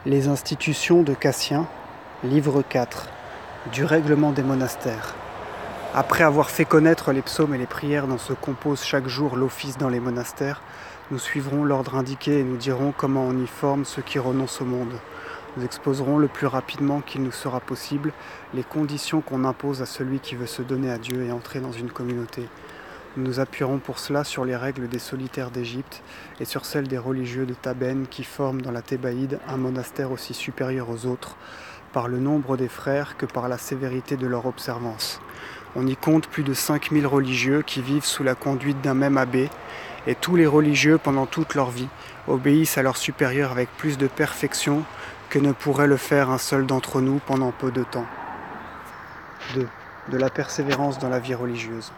Les institutions de Cassien, livre 4, du règlement des monastères. Après avoir fait connaître les psaumes et les prières dont se compose chaque jour l'office dans les monastères, nous suivrons l'ordre indiqué et nous dirons comment on y forme ceux qui renoncent au monde. Nous exposerons le plus rapidement qu'il nous sera possible les conditions qu'on impose à celui qui veut se donner à Dieu et entrer dans une communauté. Nous nous appuierons pour cela sur les règles des solitaires d'Égypte et sur celles des religieux de Tabenne qui forment dans la Thébaïde un monastère aussi supérieur aux autres, par le nombre des frères que par la sévérité de leur observance. On y compte plus de 5000 religieux qui vivent sous la conduite d'un même abbé, et tous les religieux, pendant toute leur vie, obéissent à leur supérieur avec plus de perfection que ne pourrait le faire un seul d'entre nous pendant peu de temps. 2. De la persévérance dans la vie religieuse.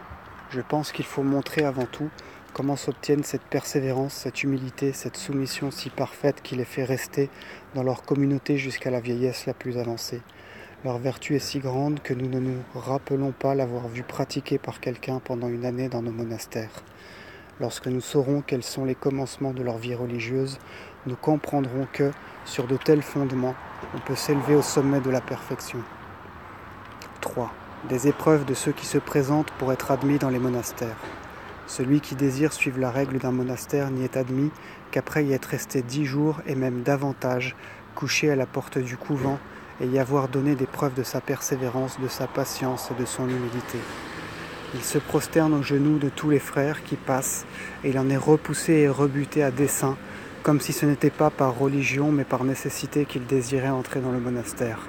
Je pense qu'il faut montrer avant tout comment s'obtiennent cette persévérance, cette humilité, cette soumission si parfaite qui les fait rester dans leur communauté jusqu'à la vieillesse la plus avancée. Leur vertu est si grande que nous ne nous rappelons pas l'avoir vue pratiquée par quelqu'un pendant une année dans nos monastères. Lorsque nous saurons quels sont les commencements de leur vie religieuse, nous comprendrons que, sur de tels fondements, on peut s'élever au sommet de la perfection. 3. Des épreuves de ceux qui se présentent pour être admis dans les monastères. Celui qui désire suivre la règle d'un monastère n'y est admis qu'après y être resté 10 jours et même davantage, couché à la porte du couvent et y avoir donné des preuves de sa persévérance, de sa patience et de son humilité. Il se prosterne aux genoux de tous les frères qui passent et il en est repoussé et rebuté à dessein, comme si ce n'était pas par religion mais par nécessité qu'il désirait entrer dans le monastère.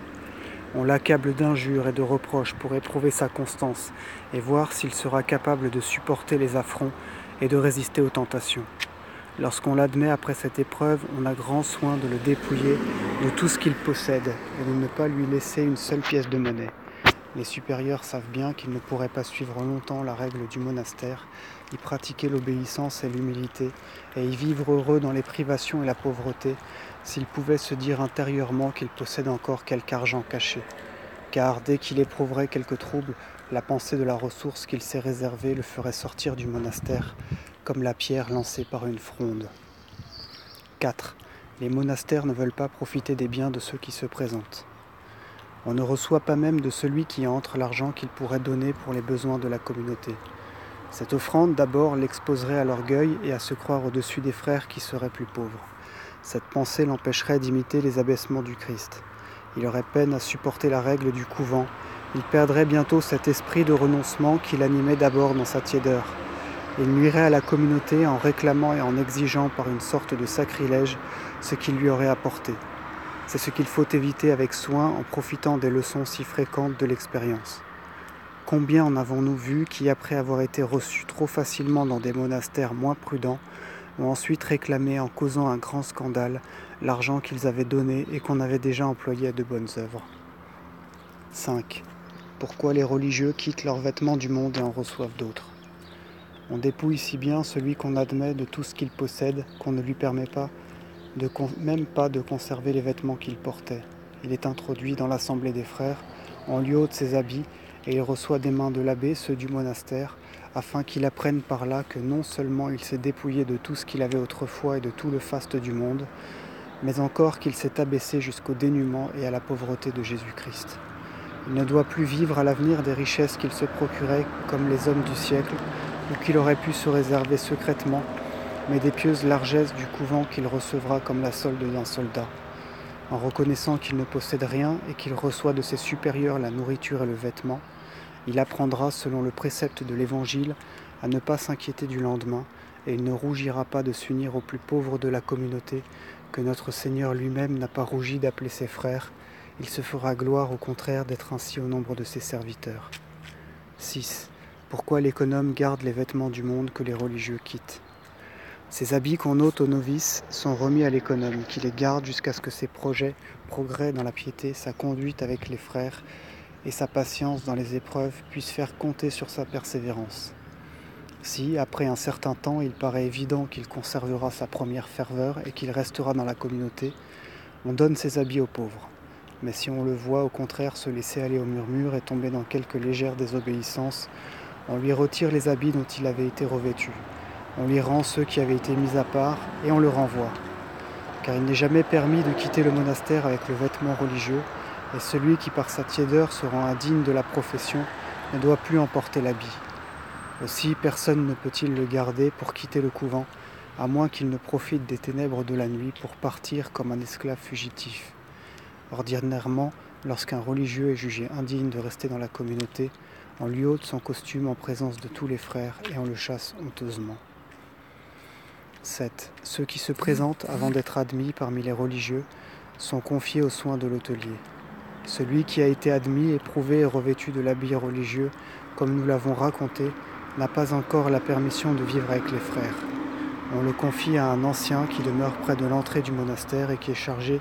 On l'accable d'injures et de reproches pour éprouver sa constance et voir s'il sera capable de supporter les affronts et de résister aux tentations. Lorsqu'on l'admet après cette épreuve, on a grand soin de le dépouiller de tout ce qu'il possède et de ne pas lui laisser une seule pièce de monnaie. Les supérieurs savent bien qu'ils ne pourraient pas suivre longtemps la règle du monastère, y pratiquer l'obéissance et l'humilité, et y vivre heureux dans les privations et la pauvreté, s'ils pouvaient se dire intérieurement qu'ils possèdent encore quelque argent caché. Car dès qu'il éprouverait quelque trouble, la pensée de la ressource qu'il s'est réservée le ferait sortir du monastère, comme la pierre lancée par une fronde. 4. Les monastères ne veulent pas profiter des biens de ceux qui se présentent. On ne reçoit pas même de celui qui entre l'argent qu'il pourrait donner pour les besoins de la communauté. Cette offrande d'abord l'exposerait à l'orgueil et à se croire au-dessus des frères qui seraient plus pauvres. Cette pensée l'empêcherait d'imiter les abaissements du Christ. Il aurait peine à supporter la règle du couvent. Il perdrait bientôt cet esprit de renoncement qui l'animait d'abord dans sa tiédeur. Il nuirait à la communauté en réclamant et en exigeant par une sorte de sacrilège ce qu'il lui aurait apporté. C'est ce qu'il faut éviter avec soin en profitant des leçons si fréquentes de l'expérience. Combien en avons-nous vu qui, après avoir été reçus trop facilement dans des monastères moins prudents, ont ensuite réclamé en causant un grand scandale l'argent qu'ils avaient donné et qu'on avait déjà employé à de bonnes œuvres. 5. Pourquoi les religieux quittent leurs vêtements du monde et en reçoivent d'autres ? On dépouille si bien celui qu'on admet de tout ce qu'il possède qu'on ne lui permet même pas de conserver les vêtements qu'il portait. Il est introduit dans l'assemblée des frères, on lui ôte ses habits et il reçoit des mains de l'abbé ceux du monastère, afin qu'il apprenne par là que non seulement il s'est dépouillé de tout ce qu'il avait autrefois et de tout le faste du monde, mais encore qu'il s'est abaissé jusqu'au dénuement et à la pauvreté de Jésus-Christ. Il ne doit plus vivre à l'avenir des richesses qu'il se procurait comme les hommes du siècle, ou qu'il aurait pu se réserver secrètement, mais des pieuses largesses du couvent qu'il recevra comme la solde d'un soldat. En reconnaissant qu'il ne possède rien et qu'il reçoit de ses supérieurs la nourriture et le vêtement, il apprendra, selon le précepte de l'Évangile, à ne pas s'inquiéter du lendemain, et il ne rougira pas de s'unir aux plus pauvres de la communauté, que notre Seigneur lui-même n'a pas rougi d'appeler ses frères. Il se fera gloire au contraire d'être ainsi au nombre de ses serviteurs. 6. Pourquoi l'économe garde les vêtements du monde que les religieux quittent ? Ces habits qu'on ôte aux novices sont remis à l'économe, qui les garde jusqu'à ce que ses progrès dans la piété, sa conduite avec les frères et sa patience dans les épreuves puissent faire compter sur sa persévérance. Si, après un certain temps, il paraît évident qu'il conservera sa première ferveur et qu'il restera dans la communauté, on donne ses habits aux pauvres. Mais si on le voit au contraire se laisser aller au murmure et tomber dans quelque légère désobéissance, on lui retire les habits dont il avait été revêtu. On lui rend ceux qui avaient été mis à part et on le renvoie. car il n'est jamais permis de quitter le monastère avec le vêtement religieux, et celui qui par sa tiédeur se rend indigne de la profession ne doit plus en porter l'habit. Aussi personne ne peut-il le garder pour quitter le couvent, à moins qu'il ne profite des ténèbres de la nuit pour partir comme un esclave fugitif. Ordinairement, lorsqu'un religieux est jugé indigne de rester dans la communauté, on lui ôte son costume en présence de tous les frères et on le chasse honteusement. 7. Ceux qui se présentent avant d'être admis parmi les religieux sont confiés aux soins de l'hôtelier. Celui qui a été admis, éprouvé et revêtu de l'habit religieux, comme nous l'avons raconté, n'a pas encore la permission de vivre avec les frères. On le confie à un ancien qui demeure près de l'entrée du monastère et qui est chargé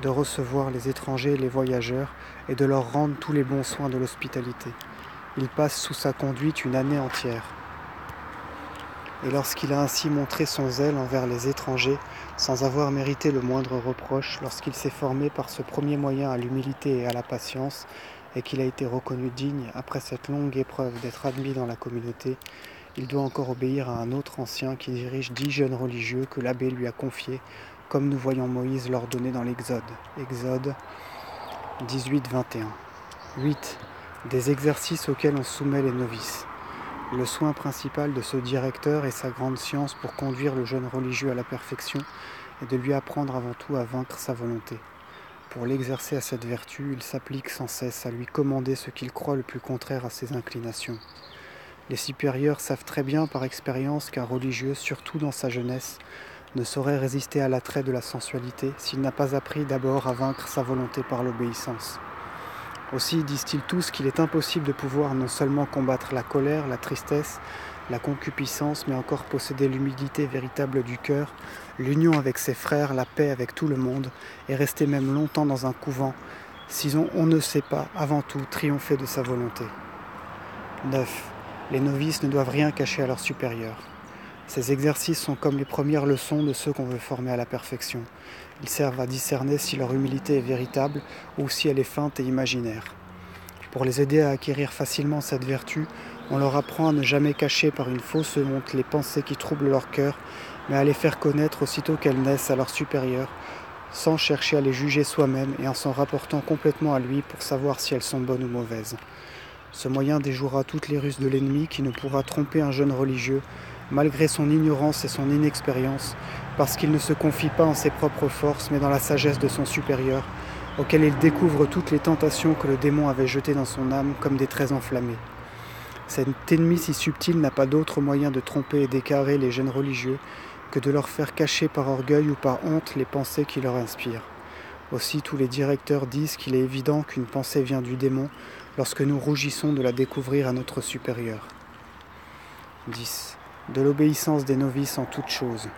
de recevoir les étrangers et les voyageurs et de leur rendre tous les bons soins de l'hospitalité. Il passe sous sa conduite une année entière. Et lorsqu'il a ainsi montré son zèle envers les étrangers, sans avoir mérité le moindre reproche, lorsqu'il s'est formé par ce premier moyen à l'humilité et à la patience, et qu'il a été reconnu digne, après cette longue épreuve, d'être admis dans la communauté, il doit encore obéir à un autre ancien qui dirige 10 jeunes religieux que l'abbé lui a confiés, comme nous voyons Moïse l'ordonner dans l'Exode. Exode 18, 21. 8. Des exercices auxquels on soumet les novices. Le soin principal de ce directeur est sa grande science pour conduire le jeune religieux à la perfection et de lui apprendre avant tout à vaincre sa volonté. Pour l'exercer à cette vertu, il s'applique sans cesse à lui commander ce qu'il croit le plus contraire à ses inclinations. Les supérieurs savent très bien par expérience qu'un religieux, surtout dans sa jeunesse, ne saurait résister à l'attrait de la sensualité s'il n'a pas appris d'abord à vaincre sa volonté par l'obéissance. Aussi disent-ils tous qu'il est impossible de pouvoir non seulement combattre la colère, la tristesse, la concupiscence, mais encore posséder l'humilité véritable du cœur, l'union avec ses frères, la paix avec tout le monde, et rester même longtemps dans un couvent, si on ne sait pas, avant tout, triompher de sa volonté. 9. Les novices ne doivent rien cacher à leurs supérieurs. Ces exercices sont comme les premières leçons de ceux qu'on veut former à la perfection. Ils servent à discerner si leur humilité est véritable ou si elle est feinte et imaginaire. Pour les aider à acquérir facilement cette vertu, on leur apprend à ne jamais cacher par une fausse honte les pensées qui troublent leur cœur, mais à les faire connaître aussitôt qu'elles naissent à leurs supérieurs, sans chercher à les juger soi-même et en s'en rapportant complètement à lui pour savoir si elles sont bonnes ou mauvaises. Ce moyen déjouera toutes les ruses de l'ennemi qui ne pourra tromper un jeune religieux, malgré son ignorance et son inexpérience, parce qu'il ne se confie pas en ses propres forces, mais dans la sagesse de son supérieur, auquel il découvre toutes les tentations que le démon avait jetées dans son âme comme des traits enflammés. Cet ennemi si subtil n'a pas d'autre moyen de tromper et d'écarrer les jeunes religieux que de leur faire cacher par orgueil ou par honte les pensées qui leur inspirent. Aussi, tous les directeurs disent qu'il est évident qu'une pensée vient du démon lorsque nous rougissons de la découvrir à notre supérieur. 10. De l'obéissance des novices en toutes choses.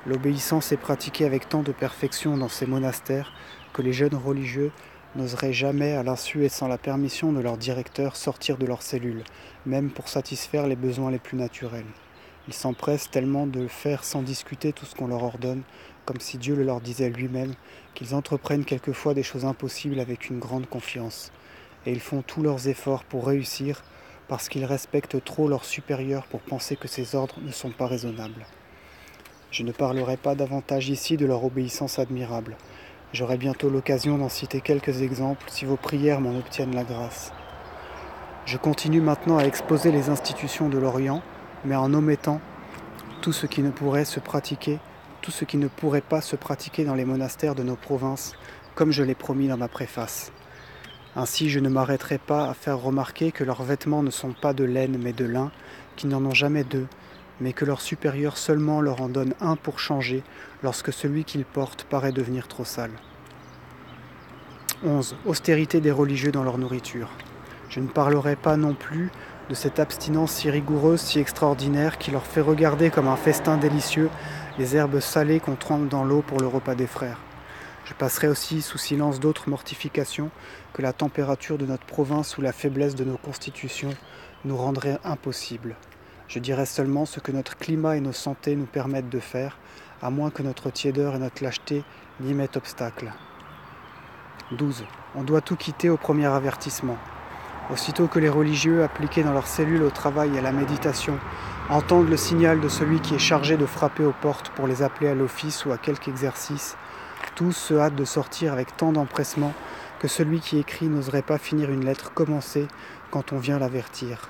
L'obéissance est pratiquée avec tant de perfection dans ces monastères que les jeunes religieux n'oseraient jamais, à l'insu et sans la permission de leur directeur, sortir de leur cellule, même pour satisfaire les besoins les plus naturels. Ils s'empressent tellement de le faire sans discuter tout ce qu'on leur ordonne, comme si Dieu le leur disait lui-même, qu'ils entreprennent quelquefois des choses impossibles avec une grande confiance. Et ils font tous leurs efforts pour réussir, parce qu'ils respectent trop leurs supérieurs pour penser que ces ordres ne sont pas raisonnables. Je ne parlerai pas davantage ici de leur obéissance admirable. J'aurai bientôt l'occasion d'en citer quelques exemples si vos prières m'en obtiennent la grâce. Je continue maintenant à exposer les institutions de l'Orient, mais en omettant tout ce qui ne pourrait pas se pratiquer dans les monastères de nos provinces, comme je l'ai promis dans ma préface. Ainsi, je ne m'arrêterai pas à faire remarquer que leurs vêtements ne sont pas de laine mais de lin, qu'ils n'en ont jamais deux, mais que leur supérieur seulement leur en donne un pour changer lorsque celui qu'ils portent paraît devenir trop sale. 11. Austérité des religieux dans leur nourriture. Je ne parlerai pas non plus de cette abstinence si rigoureuse, si extraordinaire, qui leur fait regarder comme un festin délicieux les herbes salées qu'on trempe dans l'eau pour le repas des frères. Je passerai aussi sous silence d'autres mortifications que la température de notre province ou la faiblesse de nos constitutions nous rendraient impossibles. Je dirai seulement ce que notre climat et nos santé nous permettent de faire, à moins que notre tiédeur et notre lâcheté n'y mettent obstacle. 12. On doit tout quitter au premier avertissement. Aussitôt que les religieux, appliqués dans leurs cellules au travail et à la méditation, entendre le signal de celui qui est chargé de frapper aux portes pour les appeler à l'office ou à quelque exercice, tous se hâtent de sortir avec tant d'empressement que celui qui écrit n'oserait pas finir une lettre commencée quand on vient l'avertir.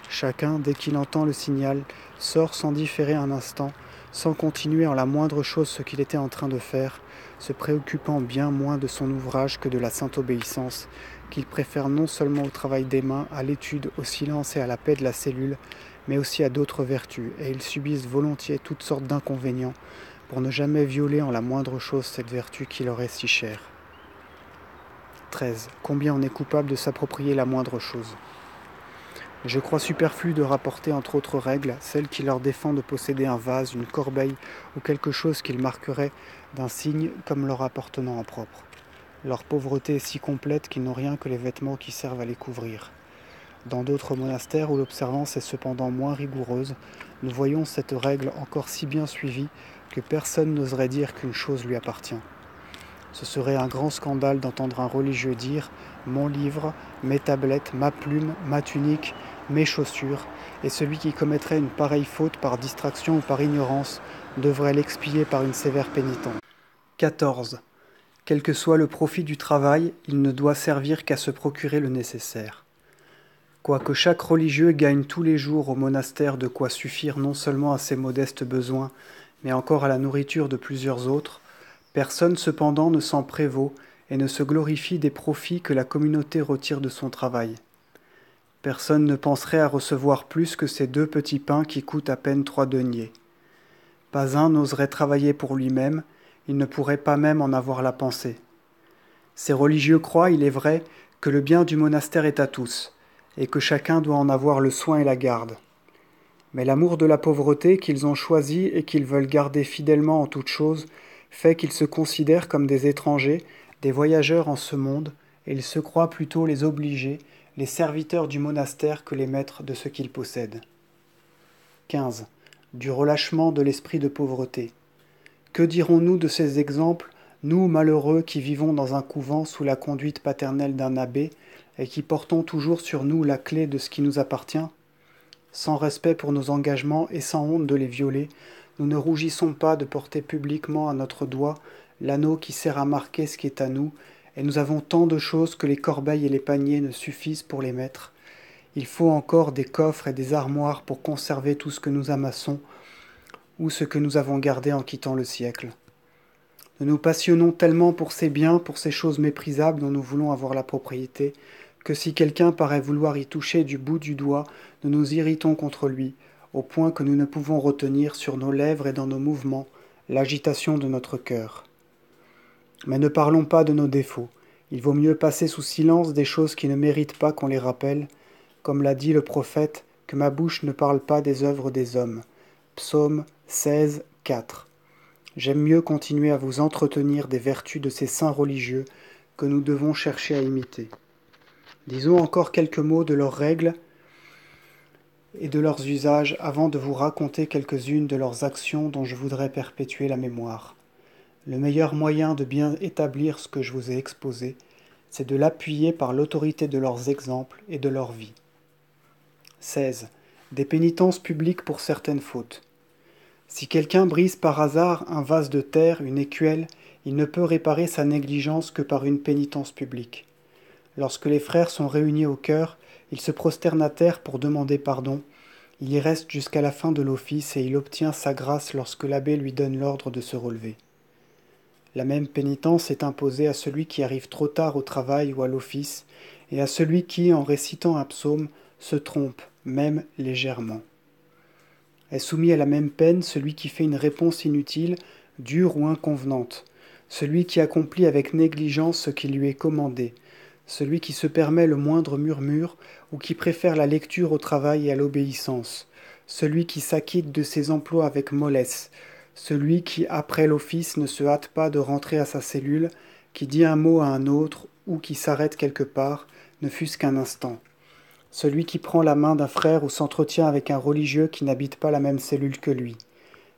Chacun, dès qu'il entend le signal, sort sans différer un instant, sans continuer en la moindre chose ce qu'il était en train de faire, se préoccupant bien moins de son ouvrage que de la sainte obéissance, qu'il préfère non seulement au travail des mains, à l'étude, au silence et à la paix de la cellule, mais aussi à d'autres vertus, et ils subissent volontiers toutes sortes d'inconvénients, pour ne jamais violer en la moindre chose cette vertu qui leur est si chère. 13. Combien on est coupable de s'approprier la moindre chose. Je crois superflu de rapporter entre autres règles celle qui leur défend de posséder un vase, une corbeille ou quelque chose qu'ils marqueraient d'un signe comme leur appartenant en propre. Leur pauvreté est si complète qu'ils n'ont rien que les vêtements qui servent à les couvrir. Dans d'autres monastères où l'observance est cependant moins rigoureuse, nous voyons cette règle encore si bien suivie que personne n'oserait dire qu'une chose lui appartient. Ce serait un grand scandale d'entendre un religieux dire « mon livre, mes tablettes, ma plume, ma tunique, mes chaussures », et celui qui commettrait une pareille faute par distraction ou par ignorance devrait l'expier par une sévère pénitence. 14. Quel que soit le profit du travail, il ne doit servir qu'à se procurer le nécessaire. Quoique chaque religieux gagne tous les jours au monastère de quoi suffire non seulement à ses modestes besoins, mais encore à la nourriture de plusieurs autres, personne cependant ne s'en prévaut et ne se glorifie des profits que la communauté retire de son travail. Personne ne penserait à recevoir plus que ces 2 petits pains qui coûtent à peine 3 deniers. Pas un n'oserait travailler pour lui-même, il ne pourrait pas même en avoir la pensée. Ces religieux croient, il est vrai, que le bien du monastère est à tous, et que chacun doit en avoir le soin et la garde. Mais l'amour de la pauvreté qu'ils ont choisi et qu'ils veulent garder fidèlement en toutes choses fait qu'ils se considèrent comme des étrangers, des voyageurs en ce monde, et ils se croient plutôt les obligés, les serviteurs du monastère que les maîtres de ce qu'ils possèdent. 15. Du relâchement de l'esprit de pauvreté. Que dirons-nous de ces exemples, nous malheureux qui vivons dans un couvent sous la conduite paternelle d'un abbé et qui portons toujours sur nous la clé de ce qui nous appartient? Sans respect pour nos engagements et sans honte de les violer, nous ne rougissons pas de porter publiquement à notre doigt l'anneau qui sert à marquer ce qui est à nous, et nous avons tant de choses que les corbeilles et les paniers ne suffisent pour les mettre. Il faut encore des coffres et des armoires pour conserver tout ce que nous amassons, ou ce que nous avons gardé en quittant le siècle. Nous nous passionnons tellement pour ces biens, pour ces choses méprisables dont nous voulons avoir la propriété, que si quelqu'un paraît vouloir y toucher du bout du doigt, nous nous irritons contre lui, au point que nous ne pouvons retenir sur nos lèvres et dans nos mouvements l'agitation de notre cœur. Mais ne parlons pas de nos défauts, il vaut mieux passer sous silence des choses qui ne méritent pas qu'on les rappelle, comme l'a dit le prophète, que ma bouche ne parle pas des œuvres des hommes. Psaume 16, 4. J'aime mieux continuer à vous entretenir des vertus de ces saints religieux que nous devons chercher à imiter. Disons encore quelques mots de leurs règles et de leurs usages avant de vous raconter quelques-unes de leurs actions dont je voudrais perpétuer la mémoire. Le meilleur moyen de bien établir ce que je vous ai exposé, c'est de l'appuyer par l'autorité de leurs exemples et de leur vie. 16. Des pénitences publiques pour certaines fautes. Si quelqu'un brise par hasard un vase de terre, une écuelle, il ne peut réparer sa négligence que par une pénitence publique. Lorsque les frères sont réunis au chœur, ils se prosternent à terre pour demander pardon. Il y reste jusqu'à la fin de l'office et il obtient sa grâce lorsque l'abbé lui donne l'ordre de se relever. La même pénitence est imposée à celui qui arrive trop tard au travail ou à l'office, et à celui qui, en récitant un psaume, se trompe, même légèrement. Est soumis à la même peine celui qui fait une réponse inutile, dure ou inconvenante, celui qui accomplit avec négligence ce qui lui est commandé, celui qui se permet le moindre murmure ou qui préfère la lecture au travail et à l'obéissance, celui qui s'acquitte de ses emplois avec mollesse, celui qui, après l'office, ne se hâte pas de rentrer à sa cellule, qui dit un mot à un autre ou qui s'arrête quelque part, ne fût-ce qu'un instant. Celui qui prend la main d'un frère ou s'entretient avec un religieux qui n'habite pas la même cellule que lui.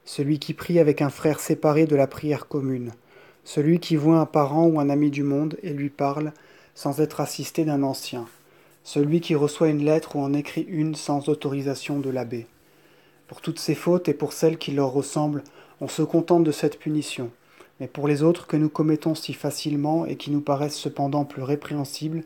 Celui qui prie avec un frère séparé de la prière commune. Celui qui voit un parent ou un ami du monde et lui parle, sans être assisté d'un ancien. Celui qui reçoit une lettre ou en écrit une sans autorisation de l'abbé. Pour toutes ces fautes et pour celles qui leur ressemblent, on se contente de cette punition. Mais pour les autres que nous commettons si facilement et qui nous paraissent cependant plus répréhensibles,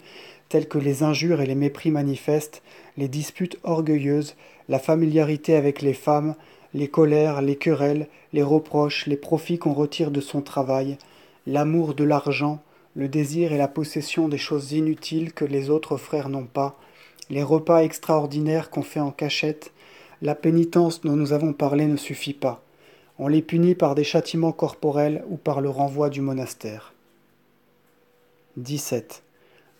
telles que les injures et les mépris manifestes, les disputes orgueilleuses, la familiarité avec les femmes, les colères, les querelles, les reproches, les profits qu'on retire de son travail, l'amour de l'argent, le désir et la possession des choses inutiles que les autres frères n'ont pas, les repas extraordinaires qu'on fait en cachette, la pénitence dont nous avons parlé ne suffit pas. On les punit par des châtiments corporels ou par le renvoi du monastère. 17.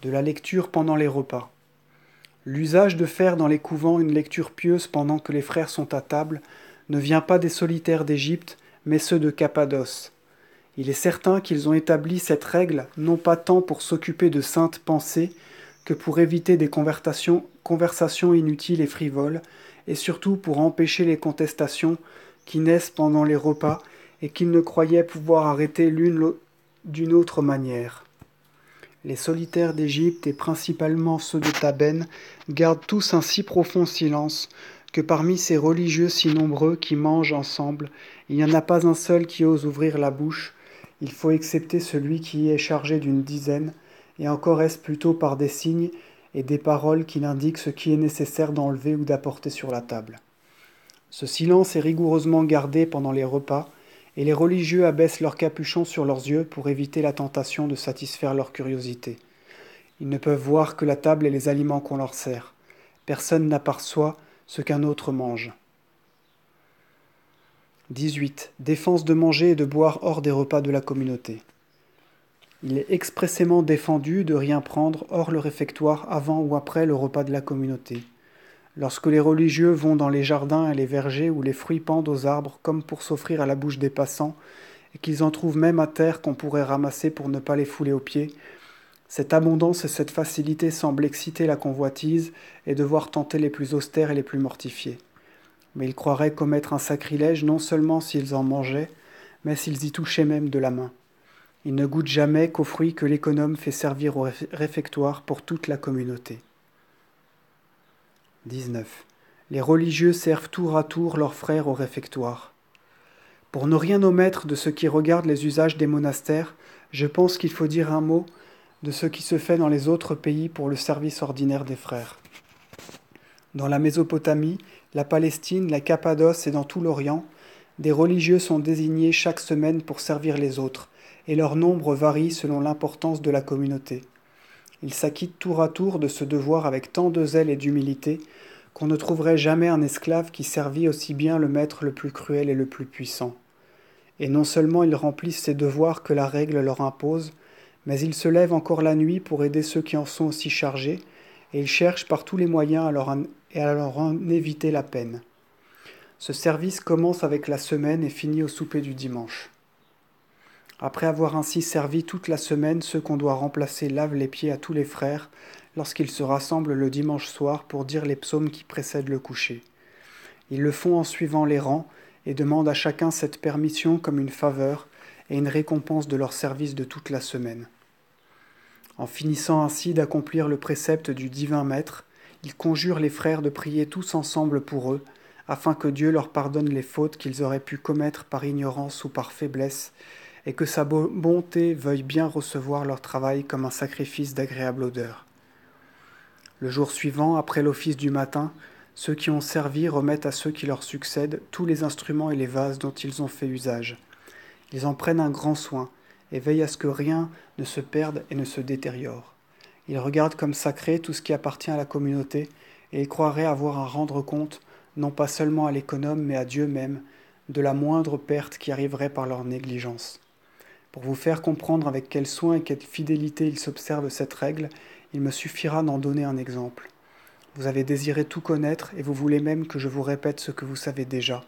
De la lecture pendant les repas. L'usage de faire dans les couvents une lecture pieuse pendant que les frères sont à table ne vient pas des solitaires d'Égypte, mais ceux de Cappadoce. Il est certain qu'ils ont établi cette règle non pas tant pour s'occuper de saintes pensées que pour éviter des conversations inutiles et frivoles, et surtout pour empêcher les contestations qui naissent pendant les repas et qu'ils ne croyaient pouvoir arrêter l'une d'une autre manière. Les solitaires d'Égypte et principalement ceux de Thabène gardent tous un si profond silence que parmi ces religieux si nombreux qui mangent ensemble, il n'y en a pas un seul qui ose ouvrir la bouche. Il faut excepter celui qui est chargé d'une dizaine, et encore est-ce plutôt par des signes et des paroles qui indiquent ce qui est nécessaire d'enlever ou d'apporter sur la table. Ce silence est rigoureusement gardé pendant les repas, et les religieux abaissent leurs capuchons sur leurs yeux pour éviter la tentation de satisfaire leur curiosité. Ils ne peuvent voir que la table et les aliments qu'on leur sert. Personne n'aperçoit ce qu'un autre mange. 18. Défense de manger et de boire hors des repas de la communauté. Il est expressément défendu de rien prendre hors le réfectoire avant ou après le repas de la communauté. Lorsque les religieux vont dans les jardins et les vergers où les fruits pendent aux arbres comme pour s'offrir à la bouche des passants, et qu'ils en trouvent même à terre qu'on pourrait ramasser pour ne pas les fouler aux pieds, cette abondance et cette facilité semblent exciter la convoitise et devoir tenter les plus austères et les plus mortifiés. Mais ils croiraient commettre un sacrilège non seulement s'ils en mangeaient, mais s'ils y touchaient même de la main. Ils ne goûtent jamais qu'aux fruits que l'économe fait servir au réfectoire pour toute la communauté. 19. Les religieux servent tour à tour leurs frères au réfectoire. Pour ne rien omettre de ce qui regarde les usages des monastères, je pense qu'il faut dire un mot de ce qui se fait dans les autres pays pour le service ordinaire des frères. Dans la Mésopotamie, la Palestine, la Cappadoce et dans tout l'Orient, des religieux sont désignés chaque semaine pour servir les autres, et leur nombre varie selon l'importance de la communauté. Ils s'acquittent tour à tour de ce devoir avec tant de zèle et d'humilité qu'on ne trouverait jamais un esclave qui servit aussi bien le maître le plus cruel et le plus puissant. Et non seulement ils remplissent ces devoirs que la règle leur impose, mais ils se lèvent encore la nuit pour aider ceux qui en sont aussi chargés, et ils cherchent par tous les moyens à leur en éviter la peine. Ce service commence avec la semaine et finit au souper du dimanche. Après avoir ainsi servi toute la semaine, ceux qu'on doit remplacer lavent les pieds à tous les frères lorsqu'ils se rassemblent le dimanche soir pour dire les psaumes qui précèdent le coucher. Ils le font en suivant les rangs et demandent à chacun cette permission comme une faveur et une récompense de leur service de toute la semaine. En finissant ainsi d'accomplir le précepte du divin maître, ils conjurent les frères de prier tous ensemble pour eux, afin que Dieu leur pardonne les fautes qu'ils auraient pu commettre par ignorance ou par faiblesse, et que sa bonté veuille bien recevoir leur travail comme un sacrifice d'agréable odeur. Le jour suivant, après l'office du matin, ceux qui ont servi remettent à ceux qui leur succèdent tous les instruments et les vases dont ils ont fait usage. Ils en prennent un grand soin, et veillent à ce que rien ne se perde et ne se détériore. Ils regardent comme sacré tout ce qui appartient à la communauté, et ils croiraient avoir à rendre compte, non pas seulement à l'économe, mais à Dieu même, de la moindre perte qui arriverait par leur négligence. Pour vous faire comprendre avec quel soin et quelle fidélité ils s'observent cette règle, il me suffira d'en donner un exemple. Vous avez désiré tout connaître et vous voulez même que je vous répète ce que vous savez déjà.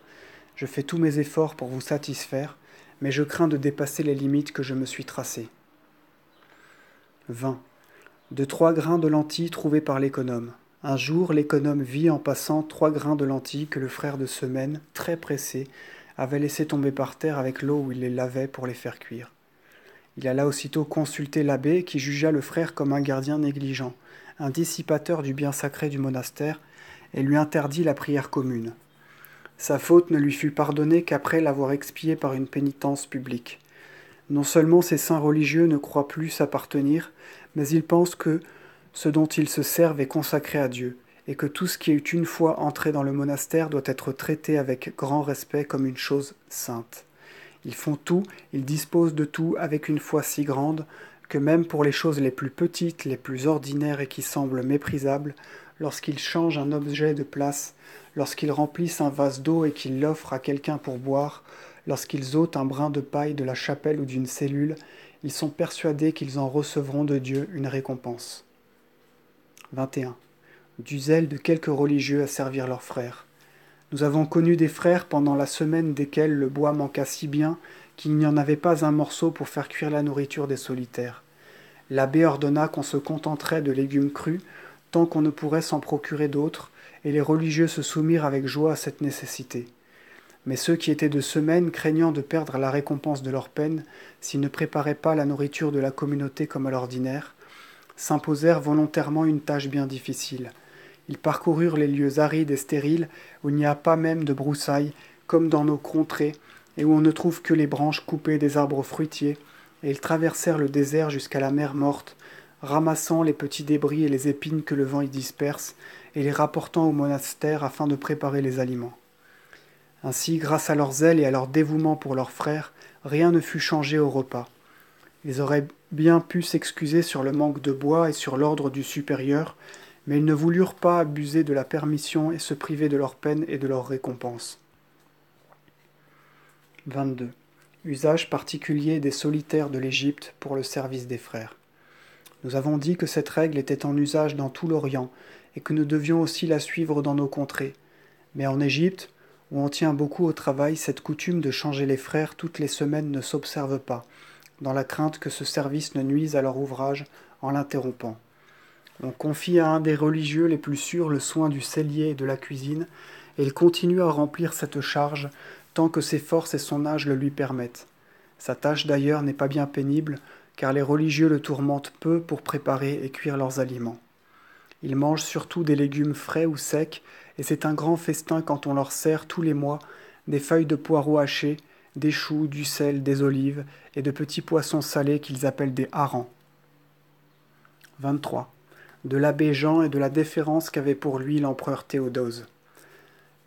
Je fais tous mes efforts pour vous satisfaire, mais je crains de dépasser les limites que je me suis tracées. 20. De 3 grains de lentilles trouvés par l'économe. Un jour, l'économe vit en passant 3 grains de lentilles que le frère de semaine, très pressé, avait laissé tomber par terre avec l'eau où il les lavait pour les faire cuire. Il alla aussitôt consulter l'abbé qui jugea le frère comme un gardien négligent, un dissipateur du bien sacré du monastère, et lui interdit la prière commune. Sa faute ne lui fut pardonnée qu'après l'avoir expiée par une pénitence publique. Non seulement ces saints religieux ne croient plus s'appartenir, mais ils pensent que ce dont ils se servent est consacré à Dieu, et que tout ce qui est une fois entré dans le monastère doit être traité avec grand respect comme une chose sainte. Ils font tout, ils disposent de tout avec une foi si grande que même pour les choses les plus petites, les plus ordinaires et qui semblent méprisables, lorsqu'ils changent un objet de place, lorsqu'ils remplissent un vase d'eau et qu'ils l'offrent à quelqu'un pour boire, lorsqu'ils ôtent un brin de paille de la chapelle ou d'une cellule, ils sont persuadés qu'ils en recevront de Dieu une récompense. 21. Du zèle de quelques religieux à servir leurs frères. Nous avons connu des frères pendant la semaine desquels le bois manqua si bien qu'il n'y en avait pas un morceau pour faire cuire la nourriture des solitaires. L'abbé ordonna qu'on se contenterait de légumes crus, tant qu'on ne pourrait s'en procurer d'autres, et les religieux se soumirent avec joie à cette nécessité. Mais ceux qui étaient de semaine, craignant de perdre la récompense de leur peine, s'ils ne préparaient pas la nourriture de la communauté comme à l'ordinaire, s'imposèrent volontairement une tâche bien difficile. Ils parcoururent les lieux arides et stériles, où il n'y a pas même de broussailles, comme dans nos contrées, et où on ne trouve que les branches coupées des arbres fruitiers, et ils traversèrent le désert jusqu'à la mer morte, ramassant les petits débris et les épines que le vent y disperse, et les rapportant au monastère afin de préparer les aliments. Ainsi, grâce à leur zèle et à leur dévouement pour leurs frères, rien ne fut changé au repas. Ils auraient bien pu s'excuser sur le manque de bois et sur l'ordre du supérieur, mais ils ne voulurent pas abuser de la permission et se priver de leur peine et de leur récompense. 22. Usage particulier des solitaires de l'Égypte pour le service des frères. Nous avons dit que cette règle était en usage dans tout l'Orient et que nous devions aussi la suivre dans nos contrées. Mais en Égypte, où on tient beaucoup au travail, cette coutume de changer les frères toutes les semaines ne s'observe pas, dans la crainte que ce service ne nuise à leur ouvrage en l'interrompant. On confie à un des religieux les plus sûrs le soin du cellier et de la cuisine, et il continue à remplir cette charge tant que ses forces et son âge le lui permettent. Sa tâche d'ailleurs n'est pas bien pénible, car les religieux le tourmentent peu pour préparer et cuire leurs aliments. Ils mangent surtout des légumes frais ou secs, et c'est un grand festin quand on leur sert tous les mois des feuilles de poireaux hachées, des choux, du sel, des olives et de petits poissons salés qu'ils appellent des harengs. 23. De l'abbé Jean et de la déférence qu'avait pour lui l'empereur Théodose.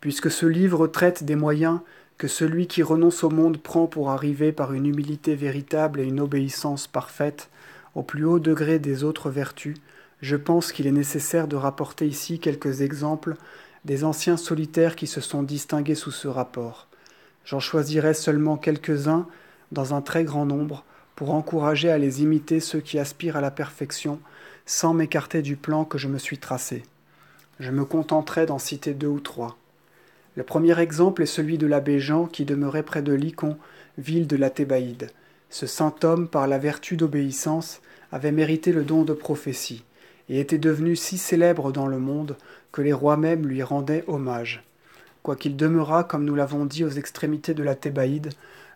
Puisque ce livre traite des moyens que celui qui renonce au monde prend pour arriver par une humilité véritable et une obéissance parfaite au plus haut degré des autres vertus, je pense qu'il est nécessaire de rapporter ici quelques exemples des anciens solitaires qui se sont distingués sous ce rapport. J'en choisirai seulement quelques-uns dans un très grand nombre pour encourager à les imiter ceux qui aspirent à la perfection sans m'écarter du plan que je me suis tracé. Je me contenterai d'en citer 2 ou 3. Le premier exemple est celui de l'abbé Jean qui demeurait près de Lycon, ville de la Thébaïde. Ce saint homme, par la vertu d'obéissance, avait mérité le don de prophétie, et était devenu si célèbre dans le monde que les rois même lui rendaient hommage. Quoiqu'il demeurât, comme nous l'avons dit, aux extrémités de la Thébaïde,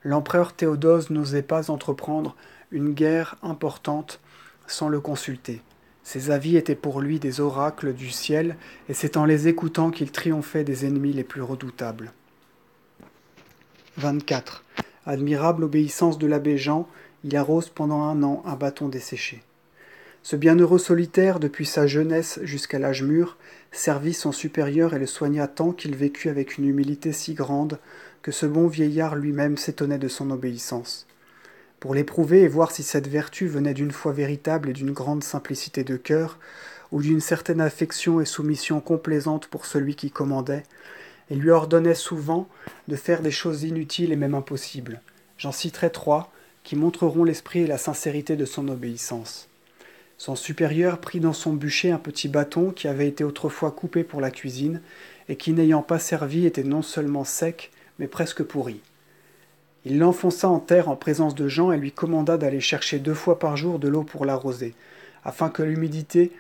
l'empereur Théodose n'osait pas entreprendre une guerre importante sans le consulter. Ses avis étaient pour lui des oracles du ciel, et c'est en les écoutant qu'il triomphait des ennemis les plus redoutables. 24. Admirable obéissance de l'abbé Jean, il arrose pendant 1 an un bâton desséché. Ce bienheureux solitaire, depuis sa jeunesse jusqu'à l'âge mûr, servit son supérieur et le soigna tant qu'il vécut avec une humilité si grande que ce bon vieillard lui-même s'étonnait de son obéissance. Pour l'éprouver et voir si cette vertu venait d'une foi véritable et d'une grande simplicité de cœur, ou d'une certaine affection et soumission complaisante pour celui qui commandait, il lui ordonnait souvent de faire des choses inutiles et même impossibles. J'en citerai 3 qui montreront l'esprit et la sincérité de son obéissance. Son supérieur prit dans son bûcher un petit bâton qui avait été autrefois coupé pour la cuisine et qui, n'ayant pas servi, était non seulement sec, mais presque pourri. Il l'enfonça en terre en présence de Jean et lui commanda d'aller chercher 2 fois par jour de l'eau pour l'arroser, afin que l'humidité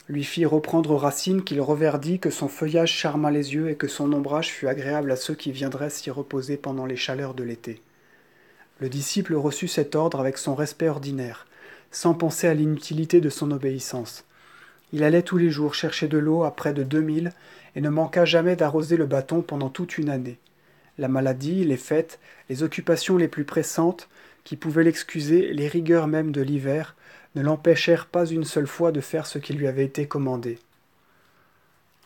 lui fit reprendre racine, qu'il reverdit, que son feuillage charmât les yeux et que son ombrage fût agréable à ceux qui viendraient s'y reposer pendant les chaleurs de l'été. Le disciple reçut cet ordre avec son respect ordinaire, sans penser à l'inutilité de son obéissance. Il allait tous les jours chercher de l'eau à près de 2000 et ne manqua jamais d'arroser le bâton pendant toute une année. La maladie, les fêtes, les occupations les plus pressantes, qui pouvaient l'excuser, les rigueurs même de l'hiver, ne l'empêchèrent pas une seule fois de faire ce qui lui avait été commandé.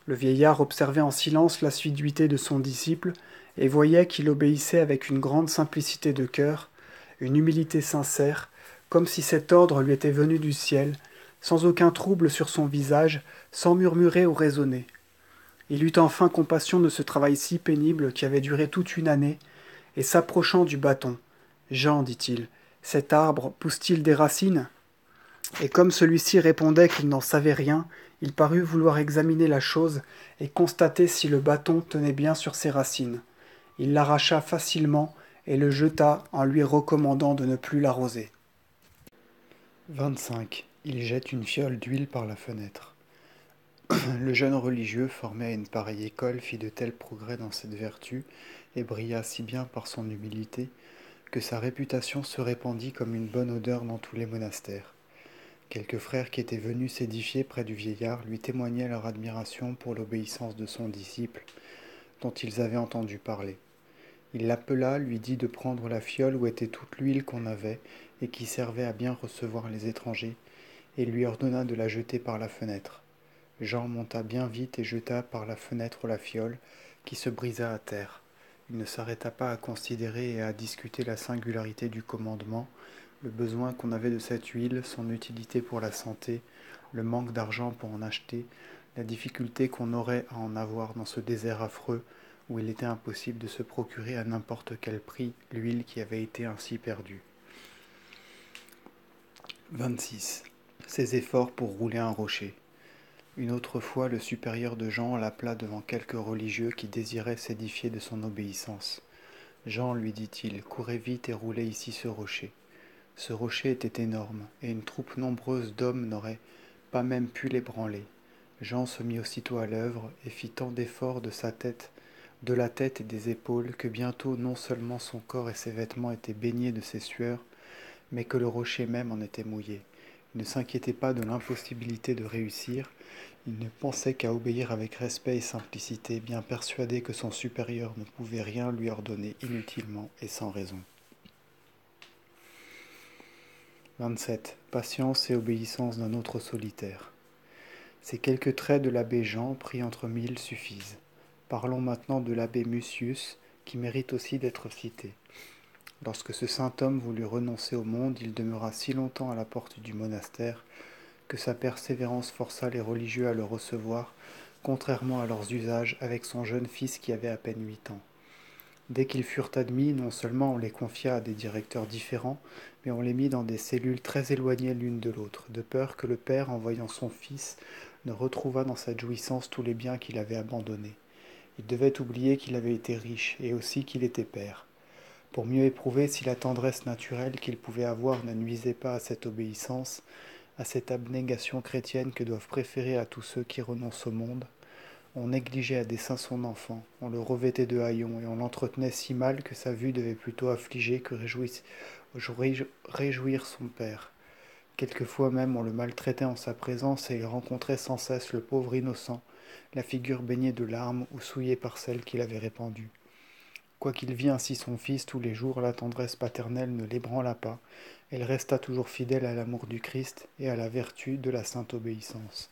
Le vieillard observait en silence l'assiduité de son disciple et voyait qu'il obéissait avec une grande simplicité de cœur, une humilité sincère, comme si cet ordre lui était venu du ciel, sans aucun trouble sur son visage, sans murmurer ou raisonner. Il eut enfin compassion de ce travail si pénible qui avait duré toute une année, et s'approchant du bâton. Jean, dit-il, cet arbre pousse-t-il des racines? Et comme celui-ci répondait qu'il n'en savait rien, il parut vouloir examiner la chose et constater si le bâton tenait bien sur ses racines. Il l'arracha facilement et le jeta en lui recommandant de ne plus l'arroser. 25. Il jette une fiole d'huile par la fenêtre. Le jeune religieux, formé à une pareille école, fit de tels progrès dans cette vertu, et brilla si bien par son humilité, que sa réputation se répandit comme une bonne odeur dans tous les monastères. Quelques frères qui étaient venus s'édifier près du vieillard lui témoignaient leur admiration pour l'obéissance de son disciple, dont ils avaient entendu parler. Il l'appela, lui dit de prendre la fiole où était toute l'huile qu'on avait, et qui servait à bien recevoir les étrangers, et lui ordonna de la jeter par la fenêtre. Jean monta bien vite et jeta par la fenêtre la fiole, qui se brisa à terre. Il ne s'arrêta pas à considérer et à discuter la singularité du commandement, le besoin qu'on avait de cette huile, son utilité pour la santé, le manque d'argent pour en acheter, la difficulté qu'on aurait à en avoir dans ce désert affreux, où il était impossible de se procurer à n'importe quel prix l'huile qui avait été ainsi perdue. 26. Ses efforts pour rouler un rocher. Une autre fois, le supérieur de Jean l'appela devant quelques religieux qui désiraient s'édifier de son obéissance. Jean, lui dit-il, courez vite et roulez ici ce rocher. Ce rocher était énorme, et une troupe nombreuse d'hommes n'aurait pas même pu l'ébranler. Jean se mit aussitôt à l'œuvre et fit tant d'efforts de la tête et des épaules, que bientôt non seulement son corps et ses vêtements étaient baignés de ses sueurs, mais que le rocher même en était mouillé. Il ne s'inquiétait pas de l'impossibilité de réussir, il ne pensait qu'à obéir avec respect et simplicité, bien persuadé que son supérieur ne pouvait rien lui ordonner inutilement et sans raison. 27. Patience et obéissance d'un autre solitaire. Ces quelques traits de l'abbé Jean, pris entre mille, suffisent. Parlons maintenant de l'abbé Mucius, qui mérite aussi d'être cité. Lorsque ce saint homme voulut renoncer au monde, il demeura si longtemps à la porte du monastère que sa persévérance força les religieux à le recevoir, contrairement à leurs usages, avec son jeune fils qui avait à peine 8 ans. Dès qu'ils furent admis, non seulement on les confia à des directeurs différents, mais on les mit dans des cellules très éloignées l'une de l'autre, de peur que le père, en voyant son fils, ne retrouvât dans cette jouissance tous les biens qu'il avait abandonnés. Il devait oublier qu'il avait été riche, et aussi qu'il était père. Pour mieux éprouver si la tendresse naturelle qu'il pouvait avoir ne nuisait pas à cette obéissance, à cette abnégation chrétienne que doivent préférer à tous ceux qui renoncent au monde, on négligeait à dessein son enfant, on le revêtait de haillons et on l'entretenait si mal que sa vue devait plutôt affliger que réjouir son père. Quelquefois même on le maltraitait en sa présence et il rencontrait sans cesse le pauvre innocent, la figure baignée de larmes ou souillée par celle qu'il avait répandue. Quoiqu'il vît ainsi son fils tous les jours, la tendresse paternelle ne l'ébranla pas, elle resta toujours fidèle à l'amour du Christ et à la vertu de la sainte obéissance.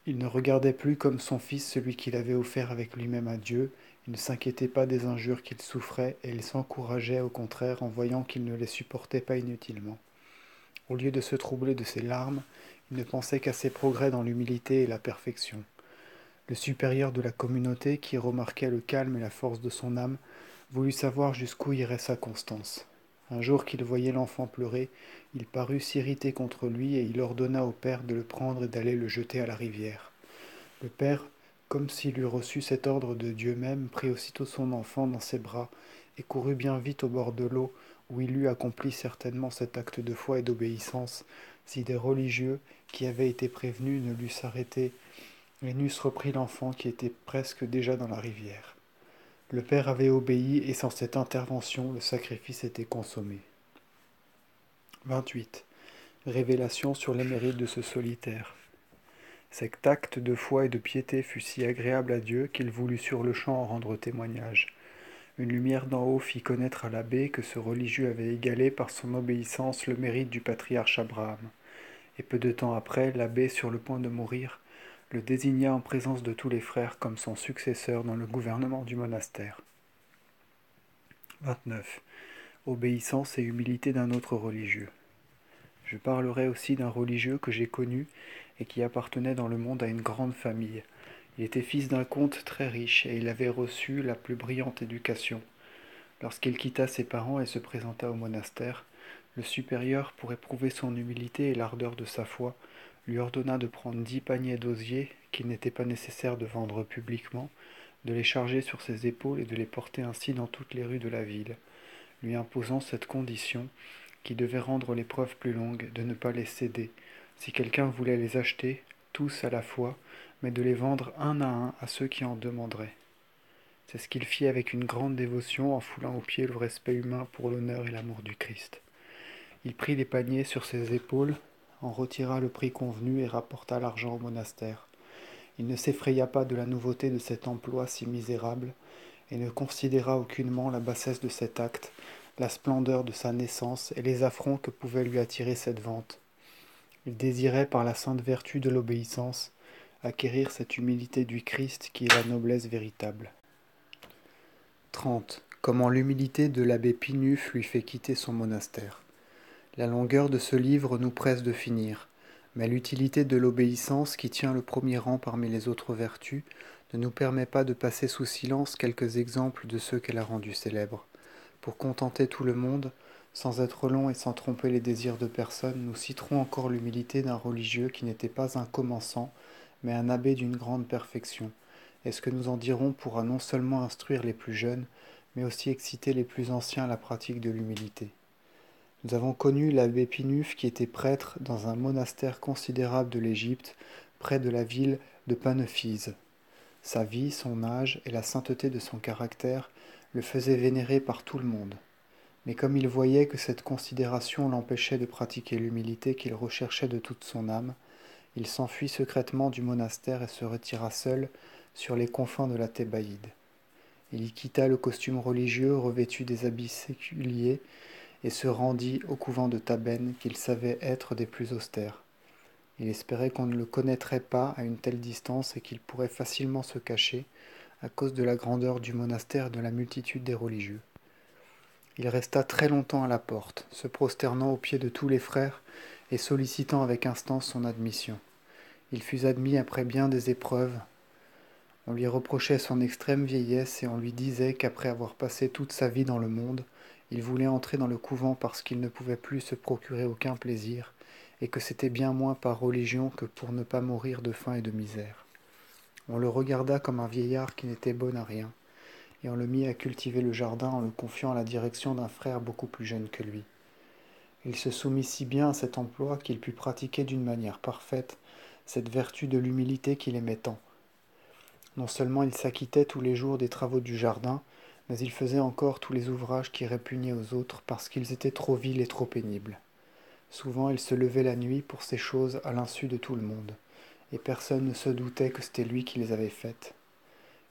Il ne regardait plus comme son fils celui qu'il avait offert avec lui-même à Dieu, il ne s'inquiétait pas des injures qu'il souffrait, et il s'encourageait au contraire en voyant qu'il ne les supportait pas inutilement. Au lieu de se troubler de ses larmes, il ne pensait qu'à ses progrès dans l'humilité et la perfection. Le supérieur de la communauté, qui remarquait le calme et la force de son âme, voulut savoir jusqu'où irait sa constance. Un jour qu'il voyait l'enfant pleurer, il parut s'irriter contre lui et il ordonna au père de le prendre et d'aller le jeter à la rivière. Le père, comme s'il eût reçu cet ordre de Dieu même, prit aussitôt son enfant dans ses bras et courut bien vite au bord de l'eau, où il eût accompli certainement cet acte de foi et d'obéissance, si des religieux, qui avaient été prévenus, ne l'eussent arrêté et n'eussent repris l'enfant qui était presque déjà dans la rivière. Le père avait obéi, et sans cette intervention, le sacrifice était consommé. 28. Révélation sur les mérites de ce solitaire. Cet acte de foi et de piété fut si agréable à Dieu qu'il voulut sur-le-champ en rendre témoignage. Une lumière d'en haut fit connaître à l'abbé que ce religieux avait égalé par son obéissance le mérite du patriarche Abraham. Et peu de temps après, l'abbé, sur le point de mourir, le désigna en présence de tous les frères comme son successeur dans le gouvernement du monastère. 29. Obéissance et humilité d'un autre religieux. Je parlerai aussi d'un religieux que j'ai connu et qui appartenait dans le monde à une grande famille. Il était fils d'un comte très riche et il avait reçu la plus brillante éducation. Lorsqu'il quitta ses parents et se présenta au monastère, le supérieur, pour éprouver son humilité et l'ardeur de sa foi, lui ordonna de prendre 10 paniers d'osier qu'il n'était pas nécessaire de vendre publiquement, de les charger sur ses épaules et de les porter ainsi dans toutes les rues de la ville, lui imposant cette condition, qui devait rendre l'épreuve plus longue, de ne pas les céder, si quelqu'un voulait les acheter, tous à la fois, mais de les vendre un à ceux qui en demanderaient. C'est ce qu'il fit avec une grande dévotion en foulant aux pieds le respect humain pour l'honneur et l'amour du Christ. Il prit les paniers sur ses épaules, en retira le prix convenu et rapporta l'argent au monastère. Il ne s'effraya pas de la nouveauté de cet emploi si misérable, et ne considéra aucunement la bassesse de cet acte, la splendeur de sa naissance et les affronts que pouvait lui attirer cette vente. Il désirait, par la sainte vertu de l'obéissance, acquérir cette humilité du Christ qui est la noblesse véritable. 30. Comment l'humilité de l'abbé Pinuf lui fait quitter son monastère. La longueur de ce livre nous presse de finir, mais l'utilité de l'obéissance, qui tient le premier rang parmi les autres vertus, ne nous permet pas de passer sous silence quelques exemples de ceux qu'elle a rendus célèbres. Pour contenter tout le monde, sans être long et sans tromper les désirs de personne, nous citerons encore l'humilité d'un religieux qui n'était pas un commençant, mais un abbé d'une grande perfection. Et ce que nous en dirons pourra non seulement instruire les plus jeunes, mais aussi exciter les plus anciens à la pratique de l'humilité. Nous avons connu l'abbé Pinuf qui était prêtre dans un monastère considérable de l'Égypte, près de la ville de Panephise. Sa vie, son âge et la sainteté de son caractère le faisaient vénérer par tout le monde. Mais comme il voyait que cette considération l'empêchait de pratiquer l'humilité qu'il recherchait de toute son âme, il s'enfuit secrètement du monastère et se retira seul sur les confins de la Thébaïde. Il y quitta le costume religieux revêtu des habits séculiers et se rendit au couvent de Tabenne qu'il savait être des plus austères. Il espérait qu'on ne le connaîtrait pas à une telle distance et qu'il pourrait facilement se cacher à cause de la grandeur du monastère et de la multitude des religieux. Il resta très longtemps à la porte, se prosternant aux pieds de tous les frères et sollicitant avec instance son admission. Il fut admis après bien des épreuves. On lui reprochait son extrême vieillesse et on lui disait qu'après avoir passé toute sa vie dans le monde, il voulait entrer dans le couvent parce qu'il ne pouvait plus se procurer aucun plaisir, et que c'était bien moins par religion que pour ne pas mourir de faim et de misère. On le regarda comme un vieillard qui n'était bon à rien, et on le mit à cultiver le jardin en le confiant à la direction d'un frère beaucoup plus jeune que lui. Il se soumit si bien à cet emploi qu'il put pratiquer d'une manière parfaite cette vertu de l'humilité qu'il aimait tant. Non seulement il s'acquittait tous les jours des travaux du jardin, mais il faisait encore tous les ouvrages qui répugnaient aux autres parce qu'ils étaient trop vils et trop pénibles. Souvent il se levait la nuit pour ces choses à l'insu de tout le monde, et personne ne se doutait que c'était lui qui les avait faites.